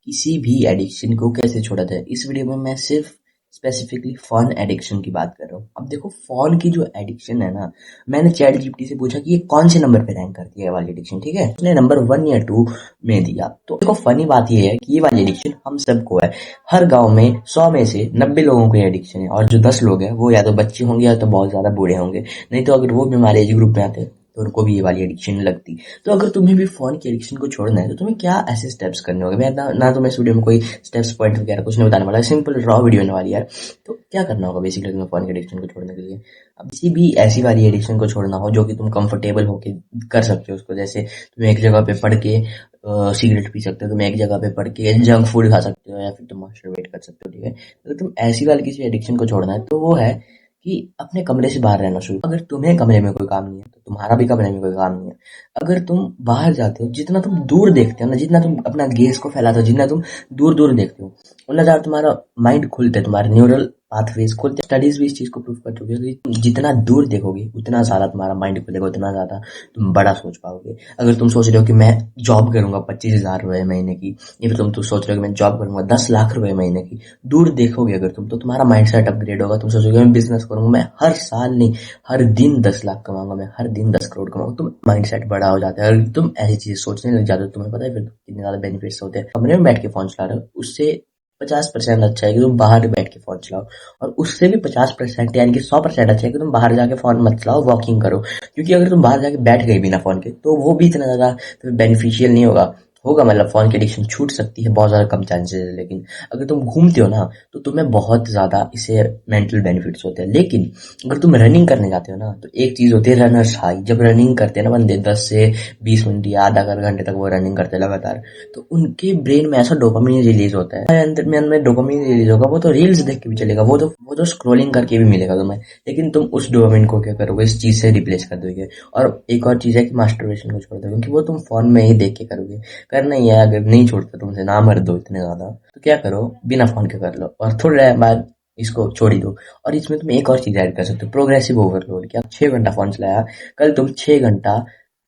किसी भी एडिक्शन को कैसे छोड़ा जाए। इस वीडियो में मैं सिर्फ स्पेसिफिकली फोन एडिक्शन की बात कर रहा हूँ। अब देखो, फोन की जो एडिक्शन है ना, मैंने चैट जीपीटी से पूछा कि ये कौन से नंबर पे रैंक करती है वाली एडिक्शन, ठीक है। उसने नंबर 1 या 2 में दिया। तो देखो, फनी बात ये है कि ये वाली एडिक्शन हम सबको है। हर गांव में 100 में से 90 लोगों को ये एडिक्शन है, और जो 10 लोग हैं वो या तो बच्चे होंगे या तो बहुत ज्यादा बूढ़े होंगे। नहीं तो अगर वो भी हमारे एज ग्रुप में आते तो उनको भी ये वाली एडिक्शन लगती। तो अगर तुम्हें भी फोन की एडिक्शन को छोड़ना है तो तुम्हें क्या ऐसे स्टेप्स करने होंगे। मैं ना तो मैं इस वीडियो में कोई स्टेप्स पॉइंट वगैरह कुछ नहीं बताने वाला, सिंपल रॉ वीडियो होने वाली है। तो क्या करना होगा बेसिकली तुम्हें फोन की एडिक्शन को छोड़ने के लिए। अब किसी भी ऐसी वाली एडिक्शन को छोड़ना हो जो कि तुम कंफर्टेबल होके कर सकते हो उसको। जैसे तुम एक जगह पे पढ़ के सिगरेट पी सकते हो, तुम एक जगह पे पढ़ के जंक फूड खा सकते हो, या फिर तुम मास्टरबेट कर सकते हो, ठीक है। अगर तुम ऐसी वाली किसी एडिक्शन को छोड़ना है तो वो है कि अपने कमरे से बाहर रहना शुरू। अगर तुम्हें कमरे में कोई काम नहीं है तो तुम्हारा भी कमरे में कोई काम नहीं है। अगर तुम बाहर जाते हो, जितना तुम दूर देखते हो ना, जितना तुम अपना गेज को फैलाते हो, जितना तुम दूर दूर देखते हो, उतना ज्यादा तुम्हारा माइंड खुलता है, तुम्हारे न्यूरल पाथवेज खुलते हैं। स्टडीज भी इस चीज को प्रूव कर चुकी है कि तुम जितना दूर देखोगे उतना ज्यादा तुम्हारा माइंड खुलेगा, उतना ज्यादा तुम बड़ा सोच पाओगे। अगर तुम सोच रहे हो कि मैं जॉब करूंगा 25,000 रुपए महीने की, या फिर तुम सोच रहे हो कि मैं जॉब करूंगा 10 लाख रुपए महीने की, दूर देखोगे अगर तुम, तो तुम्हारा माइंड सेट अपग्रेड होगा। तुम सोचोगे मैं बिजनेस करूंगा, मैं हर साल नहीं हर दिन 10 लाख कमाऊंगा, मैं हर दिन 10 करोड़ कमाऊंगा। तुम माइंड सेट बड़ा हो जाता है। अगर तुम ऐसी चीजें सोचने लग जाते हो, तुम्हें पता है फिर कितने ज्यादा बेनिफिट्स होते हैं। कमरे में बैठ के फोन चला रहे हो उससे 50% अच्छा है कि तुम बाहर बैठ के फोन चलाओ, और उससे भी 50% यानी कि 100% अच्छा है कि तुम बाहर जाके फोन मत चलाओ, वॉकिंग करो। क्योंकि अगर तुम बाहर जाके बैठ गए बिना फोन के तो वो भी इतना ज्यादा बेनिफिशियल नहीं होगा। होगा मतलब फोन की एडिक्शन छूट सकती है, बहुत ज्यादा कम चांसेस है। लेकिन अगर तुम घूमते हो ना तो तुम्हें बहुत ज्यादा इसे मेंटल बेनिफिट्स होते हैं। लेकिन अगर तुम रनिंग करने जाते हो ना तो एक चीज होती है रनर्स हाई। जब रनिंग करते हैं ना बंदे 10 से 20 मिनट या आधा घंटे तक वो रनिंग करते हैं लगातार, तो उनके ब्रेन में ऐसा डोपामिन रिलीज होता है, अंदर में डोपामिन रिलीज होगा। वो तो रील्स देख के भी चलेगा, वो तो स्क्रोलिंग करके भी मिलेगा तुम्हें। लेकिन तुम उस डोपामिन को क्या करोगे, इस चीज से रिप्लेस कर दोगे। और एक और चीज है कि मास्टरबेशन को छोड़ दो, क्योंकि वो तुम फोन में ही देख के करोगे। करना ही है। अगर नहीं छोड़ता तुमसे, ना मर दो इतने ज्यादा, तो क्या करो, बिना फोन के कर लो और थोड़ी देर बाद इसको छोड़ ही दो। और इसमें तुम एक और चीज ऐड कर सकते हो, प्रोग्रेसिव ओवरलोड। क्या 6 घंटा फोन चलाया, कल तुम 6 घंटा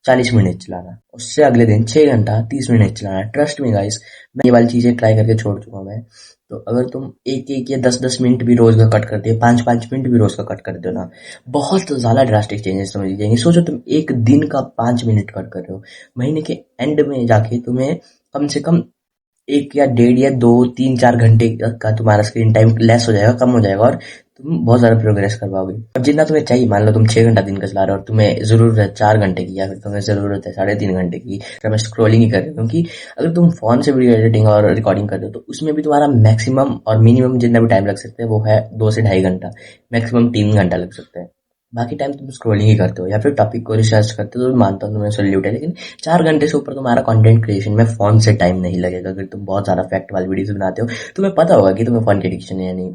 40 मिनट चलाना, उससे अगले दिन 6 घंटा 30 मिनट चलाना। ट्रस्ट मी गाइस, मैं ये वाली चीजें ट्राई करके छोड़ चुका हूँ मैं। तो अगर तुम एक एक या 10-10 मिनट भी रोज का कट करते हो, 5-5 मिनट भी रोज का कट करते हो ना, बहुत ज्यादा ड्रास्टिक चेंजेस समझ जाएंगे। सोचो तुम एक दिन का 5 मिनट कट कर रहे हो, महीने के एंड में जाके तुम्हें कम से कम 1 या 1.5 या 2-3-4 घंटे का तुम्हारा स्क्रीन टाइम लेस हो जाएगा, कम हो जाएगा, और तुम बहुत ज्यादा प्रोग्रेस कर पाओगे। अब जितना तुम्हें चाहिए, मान लो तुम 6 घंटा दिन का चला रहे हो और तुम्हें जरूरत है 4 घंटे की, या फिर तुम्हें जरूरत है 3.5 घंटे की, तो मैं स्क्रोलिंग ही कर रहे हो। क्योंकि अगर तुम फोन से वीडियो एडिटिंग और रिकॉर्डिंग करते हो तो उसमें भी तुम्हारा मैक्सिमम और मिनिमम जितना भी टाइम लग सकता है वो है 2 से ढाई घंटा, मैक्सिमम 3 घंटा लग सकता है। बाकी टाइम तुम स्क्रोलिंग ही करते हो या फिर टॉपिक को रिसर्च करते हो, तो मानता हूँ तुम्हें सल्यूट है। लेकिन 4 घंटे से ऊपर तुम्हारा कंटेंट क्रिएशन में फोन से टाइम नहीं लगेगा। अगर तुम बहुत ज्यादा फैक्ट वाली वीडियोस बनाते हो, तुम्हें पता होगा कि तुम्हें फोन की एडिक्शन है या नहीं।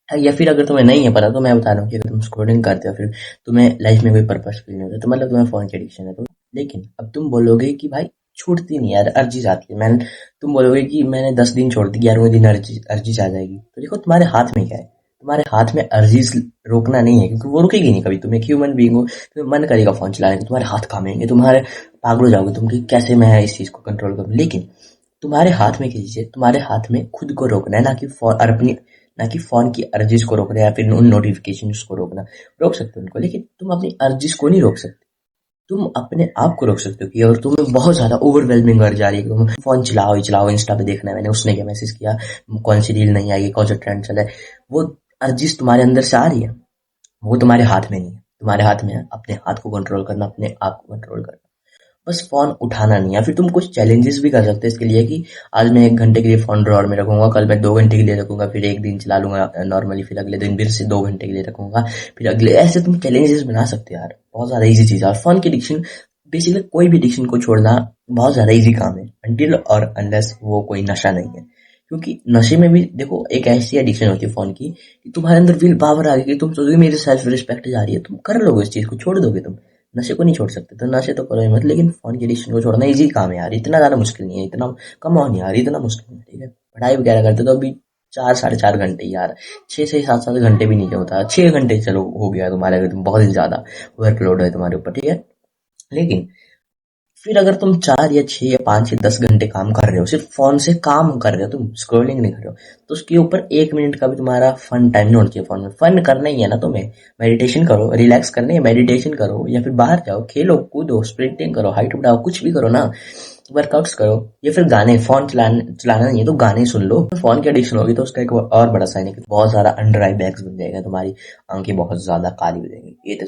या फिर अगर तुम्हें नहीं है पता, तो मैं बता रहा हूँ कि अगर तुम स्क्रोलिंग करते हो, फिर तुम्हें लाइफ में कोई पर्पस फील नहीं होता, तो मतलब तुम्हें फोन की एडिक्शन है। तो लेकिन अब तुम बोलोगे कि भाई छूटती नहीं यार, अर्जी आती है। तुम बोलोगे कि मैंने 10 दिन छोड़ दी, 11वें दिन अर्जी आ जाएगी। तो देखो, तुम्हारे हाथ में क्या है, तुम्हारे हाथ में अर्जीज रोकना नहीं है, क्योंकि वो रुकेगी नहीं कभी। तुम एक ह्यूमन बीइंग हो, तुम्हें मन करेगा फोन चलाने का, तुम्हारे हाथ कामेंगे, तुम्हारे पागल हो जाओगे तुम कि कैसे मैं इस चीज को कंट्रोल करूं। लेकिन तुम्हारे हाथ में क्या चीज है, तुम्हारे हाथ में खुद को रोकना है, ना कि फोन और अपनी, ना कि फोन की अर्जिस को रोकना है या फिर उन नोटिफिकेशन को रोकना। रोक सकते हो उनको, लेकिन तुम अपनी अर्जिस को नहीं रोक सकते। तुम अपने आप को रोक सकते हो कि अगर तुम्हें बहुत ज्यादा ओवरवेलमिंग अर्ज आ रही है कि तुम फोन चलाओ ही चलाओ, इंस्टा पे देखना है मैंने, उसने क्या मैसेज किया, कौन सी रील नहीं आई, कौन सा ट्रेंड चला है, वो अर्जिस तुम्हारे अंदर से आ रही है, वो तुम्हारे हाथ में नहीं है। तुम्हारे हाथ में है अपने हाथ को कंट्रोल करना, अपने आप को कंट्रोल करना। बस फोन उठाना नहीं है। फिर तुम कुछ चैलेंजेस भी कर सकते हो इसके लिए, कि आज मैं 1 घंटे के लिए फोन ड्रॉअर में रखूंगा, कल मैं 2 घंटे के लिए रखूंगा, फिर एक दिन चला लूंगा नॉर्मली, फिर अगले दिन फिर से 2 घंटे के लिए रखूंगा, फिर अगले, ऐसे तुम चैलेंजेस बना सकते हो यार। बहुत ज्यादा इजी चीज है। और फोन की एडिक्शन, बेसिकली कोई भी एडिक्शन को छोड़ना बहुत ज्यादा इजी काम है, अनटिल और अनलेस वो कोई नशा नहीं है। क्योंकि नशे में भी देखो, एक ऐसी एडिक्शन होती है फोन की कि तुम्हारे अंदर विल पावर आ गई कि तुम सोचोगे मेरी सेल्फ रिस्पेक्ट जा रही है, तुम कर लोगे इस चीज को, छोड़ दोगे तुम। नशे को नहीं छोड़ सकते तो नशे तो करो ही मत, लेकिन फोन की एडिक्शन को छोड़ना इजी काम है यार, इतना ज्यादा मुश्किल नहीं है, इतना कम ऑन यार, इतना मुश्किल नहीं है, ठीक है। पढ़ाई वगैरह करते तो अभी 4-4.5 घंटे यार, 6 से 7 घंटे भी नहीं होता, 6 घंटे चलो हो गया तुम्हारे, अगर तुम बहुत ही ज्यादा वर्कलोड है तुम्हारे ऊपर, ठीक है। लेकिन फिर अगर तुम 4 या 6 या 5 या 10 घंटे काम कर रहे हो, सिर्फ फोन से काम कर रहे हो, तुम स्क्रॉलिंग नहीं कर रहे हो, तो उसके ऊपर 1 मिनट का भी तुम्हारा फन टाइम नहीं होना चाहिए। फोन में फन करना ही है ना तुम्हें, मेडिटेशन करो, रिलैक्स करने है मेडिटेशन करो, या फिर बाहर जाओ, खेलो कूदो, स्प्रिंटिंग करो, हाइट बढ़ाओ, कुछ भी करो ना, वर्कआउट्स करो, या फिर गाने, फोन चलाना नहीं है तो गाने सुन लो। फोन की एडिक्शन होगी तो उसका एक और बड़ा साइन है कि बहुत सारा अंडर आई बैग्स बन जाएगा, तुम्हारी आंखें बहुत ज्यादा काली हो जाएंगी। ये तो